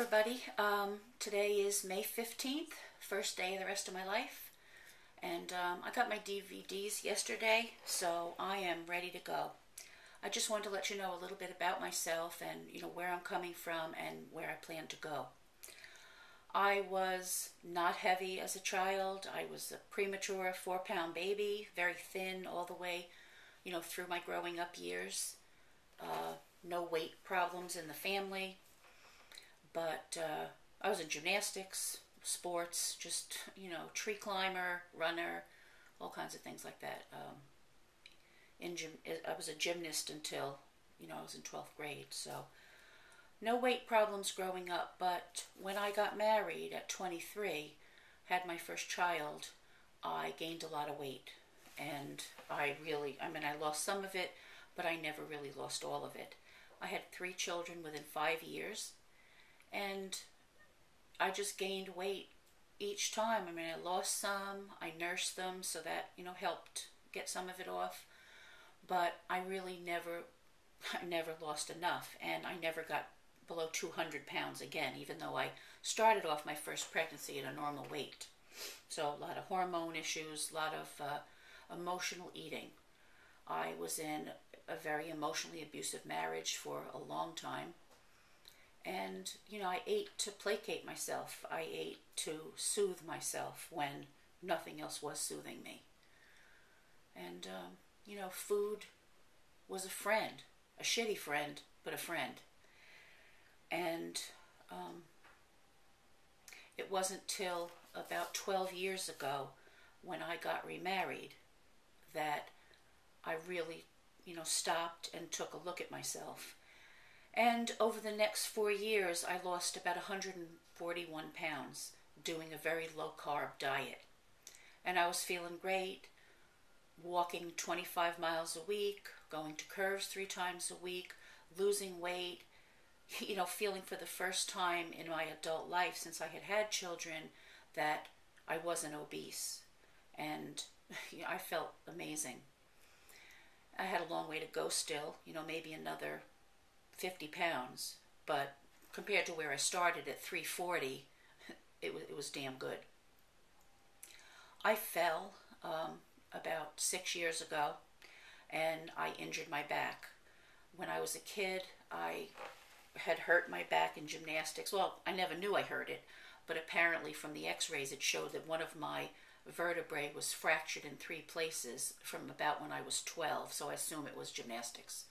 everybody. Today is May 15th, first day of the rest of my life. And I got my DVDs yesterday, so I am ready to go. I just wanted to let you know a little bit about myself and, where I'm coming from and where I plan to go. I was not heavy as a child. I was a premature 4-pound baby, very thin all the way, through my growing up years. No weight problems in the family. But I was in gymnastics, sports, just, tree climber, runner, all kinds of things like that. I was a gymnast until, I was in 12th grade. So no weight problems growing up. But when I got married at 23, had my first child, I gained a lot of weight. And I lost some of it, but I never really lost all of it. I had 3 children within 5 years. And I just gained weight each time. I lost some, I nursed them, so that, helped get some of it off. But I really never lost enough, and I never got below 200 pounds again, even though I started off my first pregnancy at a normal weight. So a lot of hormone issues, a lot of emotional eating. I was in a very emotionally abusive marriage for a long time. And, I ate to placate myself. I ate to soothe myself when nothing else was soothing me. And, food was a friend, a shitty friend, but a friend. And it wasn't till about 12 years ago when I got remarried that I really, stopped and took a look at myself. And over the next 4 years, I lost about 141 pounds doing a very low-carb diet. And I was feeling great, walking 25 miles a week, going to curves 3 times a week, losing weight, feeling for the first time in my adult life since I had had children that I wasn't obese. And I felt amazing. I had a long way to go still, maybe another 50 pounds, but compared to where I started at 340, it was damn good. I fell about 6 years ago, and I injured my back. When I was a kid, I had hurt my back in gymnastics. Well, I never knew I hurt it, but apparently from the x-rays it showed that one of my vertebrae was fractured in 3 places from about when I was 12, so I assume it was gymnastics.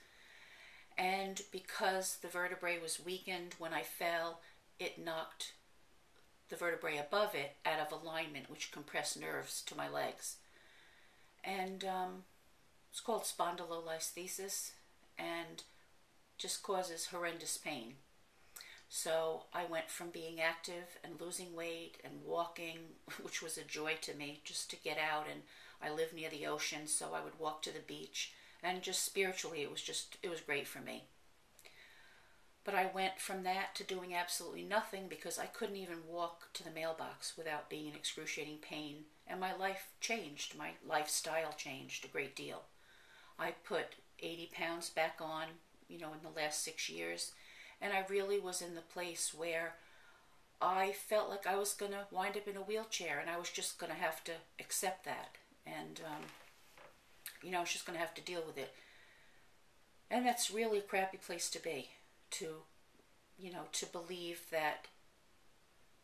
And because the vertebrae was weakened when I fell, it knocked the vertebrae above it out of alignment, which compressed nerves to my legs. And it's called spondylolisthesis and just causes horrendous pain. So I went from being active and losing weight and walking, which was a joy to me, just to get out. And I live near the ocean, so I would walk to the beach. And just spiritually, it was great for me. But I went from that to doing absolutely nothing because I couldn't even walk to the mailbox without being in excruciating pain. And my life changed. My lifestyle changed a great deal. I put 80 pounds back on, in the last 6 years. And I really was in the place where I felt like I was going to wind up in a wheelchair. And I was just going to have to accept that. And I was just going to have to deal with it. And that's really a crappy place to be, to believe that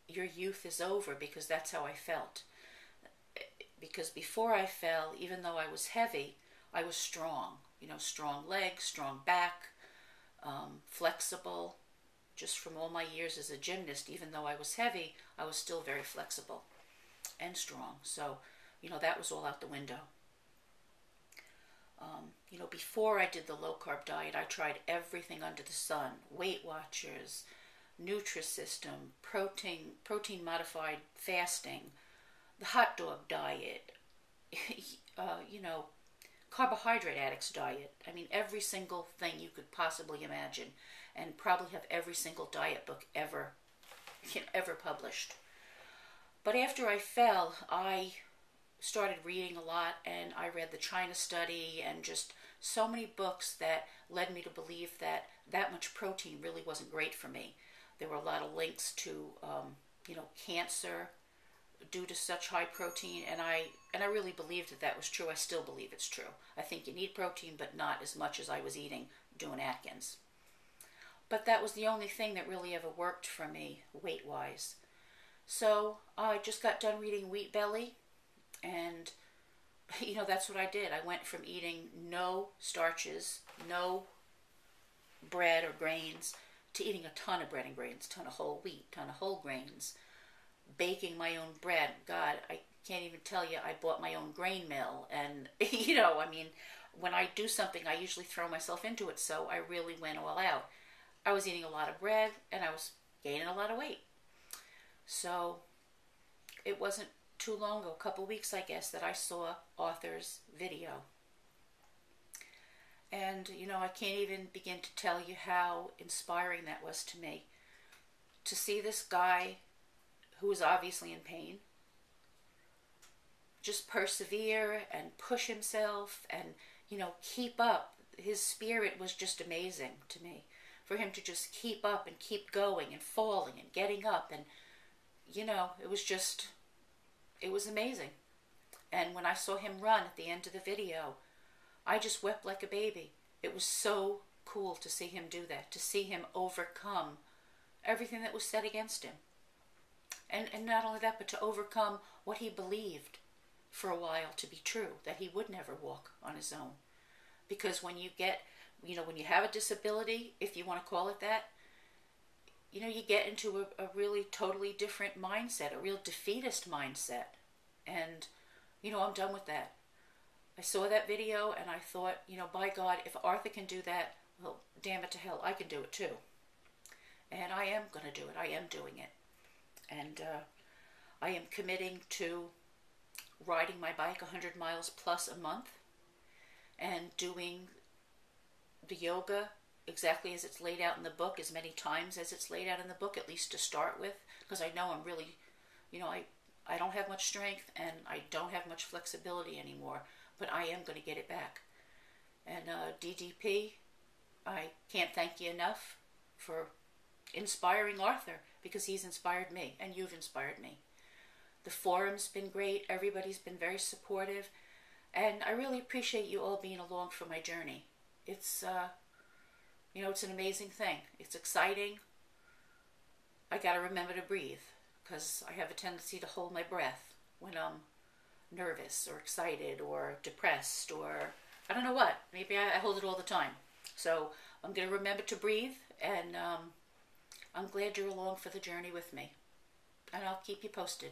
your youth is over, because that's how I felt. Because before I fell, even though I was heavy, I was strong. Strong legs, strong back, flexible. Just from all my years as a gymnast, even though I was heavy, I was still very flexible and strong. So, that was all out the window. Before I did the low-carb diet, I tried everything under the sun. Weight Watchers, Nutrisystem, protein-modified fasting, the hot dog diet, carbohydrate addicts diet. Every single thing you could possibly imagine, and probably have every single diet book ever published. But after I fell, I started reading a lot, and I read the China study and just so many books that led me to believe that much protein really wasn't great for me. There were a lot of links to, cancer due to such high protein, and I really believed that was true. I still believe it's true. I think you need protein, but not as much as I was eating doing Atkins. But that was the only thing that really ever worked for me weight-wise. So I just got done reading Wheat Belly, and that's what I did. I went from eating no starches, no bread or grains, to eating a ton of bread and grains, ton of whole wheat, ton of whole grains, baking my own bread. God, I can't even tell you, I bought my own grain mill. And, when I do something, I usually throw myself into it. So I really went all out. I was eating a lot of bread, and I was gaining a lot of weight. So it wasn't too long ago, a couple weeks, I guess, that I saw Arthur's video. And, I can't even begin to tell you how inspiring that was to me. To see this guy who was obviously in pain just persevere and push himself and, keep up. His spirit was just amazing to me. For him to just keep up and keep going and falling and getting up. And, it was amazing. And when I saw him run at the end of the video, I just wept like a baby. It was so cool to see him do that, to see him overcome everything that was said against him. And not only that, but to overcome what he believed for a while to be true, that he would never walk on his own. Because when you get, when you have a disability, if you want to call it that, you get into a really totally different mindset, a real defeatist mindset. And, I'm done with that. I saw that video and I thought, by God, if Arthur can do that, well, damn it to hell, I can do it too. And I am going to do it. I am doing it. And I am committing to riding my bike 100 miles plus a month and doing the yoga exactly as it's laid out in the book, as many times as it's laid out in the book, at least to start with, because I know I'm really, I don't have much strength and I don't have much flexibility anymore, but I am going to get it back. And DDP, I can't thank you enough for inspiring Arthur, because he's inspired me and you've inspired me. The forum's been great. Everybody's been very supportive. And I really appreciate you all being along for my journey. It's, it's an amazing thing. It's exciting. I got to remember to breathe, because I have a tendency to hold my breath when I'm nervous or excited or depressed or I don't know what. Maybe I hold it all the time. So I'm going to remember to breathe, and I'm glad you're along for the journey with me. And I'll keep you posted.